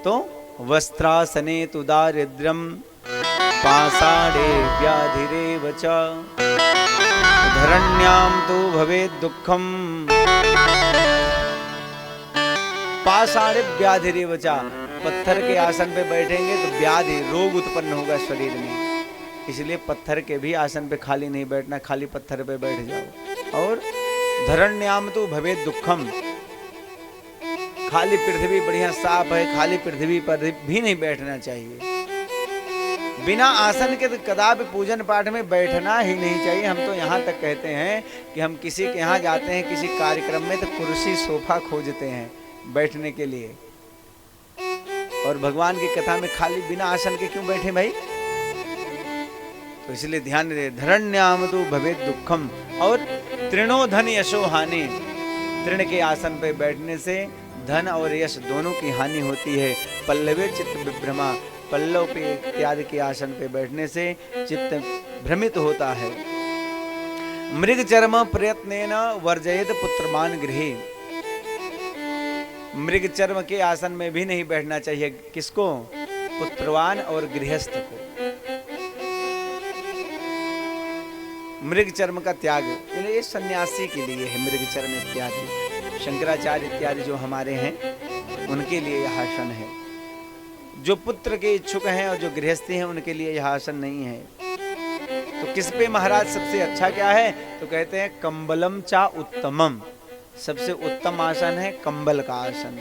तो वस्त्रासने तु दारिद्र्यम पाषाणे व्याधिरेव च धरण्याम तो भवेत् दुःखम पाषाणे व्याधिरेव च। पत्थर के आसन पे बैठेंगे तो व्याधि रोग उत्पन्न होगा शरीर में, इसलिए पत्थर के भी आसन पे खाली नहीं बैठना, खाली पत्थर पे बैठ जाओ। और धरण्याम तो भवेत् दुःखम, खाली पृथ्वी बढ़िया साफ है, खाली पृथ्वी पर भी नहीं बैठना चाहिए। बिना आसन के तो कदापि पूजन पाठ में बैठना ही नहीं चाहिए। हम तो यहाँ तक कहते हैं कि हम किसी के यहाँ जाते हैं किसी कार्यक्रम में तो कुर्सी सोफा खोजते हैं बैठने के लिए, और भगवान की कथा में खाली बिना आसन के क्यों बैठे भाई? तो इसलिए ध्यान दे, धरण्याम तो भवेत् दुःखम। और तृणो धन यशो हानि, तृण के आसन पर बैठने से धन और यश दोनों की हानि होती है। पल्लवे चित्त विभ्रमा, पल्लव पे इत्यादि के आसन पे बैठने से चित्त भ्रमित होता है। मृग चर्म प्रयत्नेन वर्जयेत पुत्रमान गृहे, मृग चर्म के आसन में भी नहीं बैठना चाहिए। किसको? पुत्रवान और गृहस्थ को। मृग चर्म का त्याग ये सन्यासी के लिए है। मृग चर्म इत्यादि शंकराचार्य इत्यादि जो हमारे हैं उनके लिए यह आसन है। जो पुत्र के इच्छुक हैं और जो गृहस्थी हैं उनके लिए यह आसन नहीं है। तो किस पे महाराज सबसे अच्छा क्या है? तो कहते हैं कंबलम चा उत्तमम, सबसे उत्तम आसन है कंबल का आसन।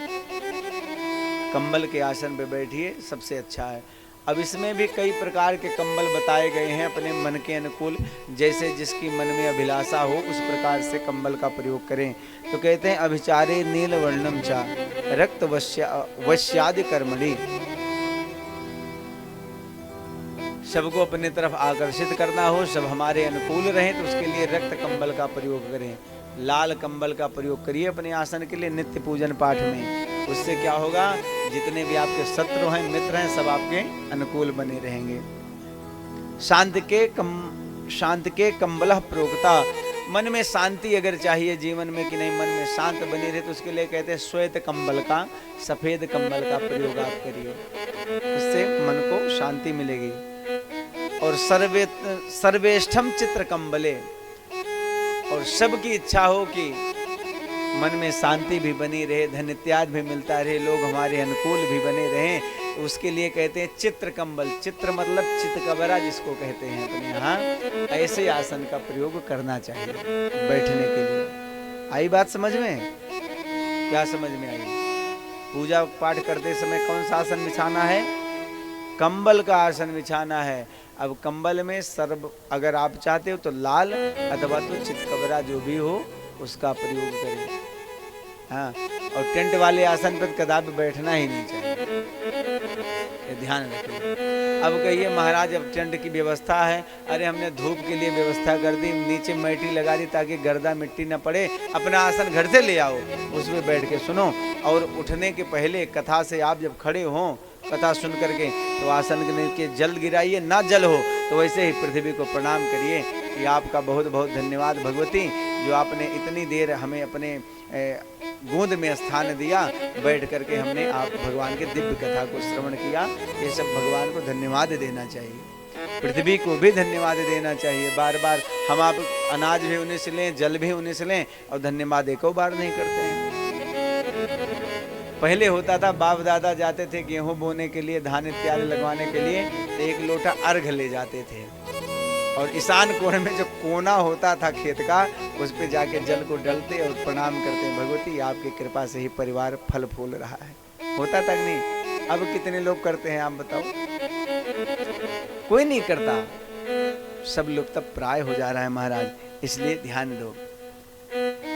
कंबल के आसन पे बैठिए, सबसे अच्छा है। अब इसमें भी कई प्रकार के कंबल बताए गए हैं अपने मन के अनुकूल, जैसे जिसकी मन में अभिलाषा हो उस प्रकार से कंबल का प्रयोग करें। तो कहते हैं अभिचारे नील वर्णम चा रक्त वश्यादि कर्मणि, सबको अपनी तरफ आकर्षित करना हो, सब हमारे अनुकूल रहें, तो उसके लिए रक्त कंबल का प्रयोग करें। लाल कंबल का प्रयोग करिए अपने आसन के लिए नित्य पूजन पाठ में। उससे क्या होगा? जितने भी आपके शत्रु हैं मित्र हैं सब आपके अनुकूल बने रहेंगे। शांत के कंबल प्रोक्ता, मन में शांति अगर चाहिए जीवन में कि नहीं मन में शांत बनी रहे, तो उसके लिए कहते हैं श्वेत कंबल का, सफेद कंबल का प्रयोग आप करिए, उससे मन को शांति मिलेगी। और सर्वेष्ठम चित्र कंबले, और सबकी इच्छा हो कि मन में शांति भी बनी रहे, धन इत्यादि भी मिलता रहे, लोग हमारे अनुकूल भी बने रहें, तो उसके लिए कहते हैं चित्र कंबल। चित्र मतलब चितकबरा जिसको कहते हैं अपने यहाँ, ऐसे आसन का प्रयोग करना चाहिए बैठने के लिए। आई बात समझ में? क्या समझ में आई? पूजा पाठ करते समय कौन सा आसन बिछाना है? कंबल का आसन बिछाना है। अब कंबल में सर्व अगर आप चाहते हो तो लाल अथवा तो चितकबरा जो भी हो उसका प्रयोग करें। हाँ, और टेंट वाले आसन पर कदापि बैठना ही नहीं चाहिए, ये ध्यान रखिए। अब कहिए महाराज अब टेंट की व्यवस्था है, अरे हमने धूप के लिए व्यवस्था कर दी, नीचे मैटी लगा दी ताकि गर्दा मिट्टी न पड़े, अपना आसन घर से ले आओ, उसमें बैठ के सुनो। और उठने के पहले कथा से आप जब खड़े हों, कथा सुन करके तो आसन के जल गिराइए, ना जल हो तो वैसे ही पृथ्वी को प्रणाम करिए कि आपका बहुत बहुत धन्यवाद भगवती, जो आपने इतनी देर हमें अपने गोद में स्थान दिया, बैठ करके हमने आप भगवान के दिव्य कथा को श्रवण किया। ये सब भगवान को धन्यवाद देना चाहिए, पृथ्वी को भी धन्यवाद देना चाहिए। बार बार हम आप अनाज भी उन्हीं से लें, जल भी उन्हीं से लें, और धन्यवाद एको बार नहीं करते हैं। पहले होता था बाप दादा जाते थे गेहूं बोने के लिए, धान इत्यादि लगवाने के लिए, तो एक लोटा अर्घ ले जाते थे, और ईशान कोण में जो कोना होता था खेत का, उस पे जाके जल को डलते और प्रणाम करते, भगवती आपकी कृपा से ही परिवार फल फूल रहा है। होता तक नहीं। अब कितने लोग करते हैं आप बताओ? कोई नहीं करता, सब लोग तब प्राय हो जा रहा है महाराज, इसलिए ध्यान दो।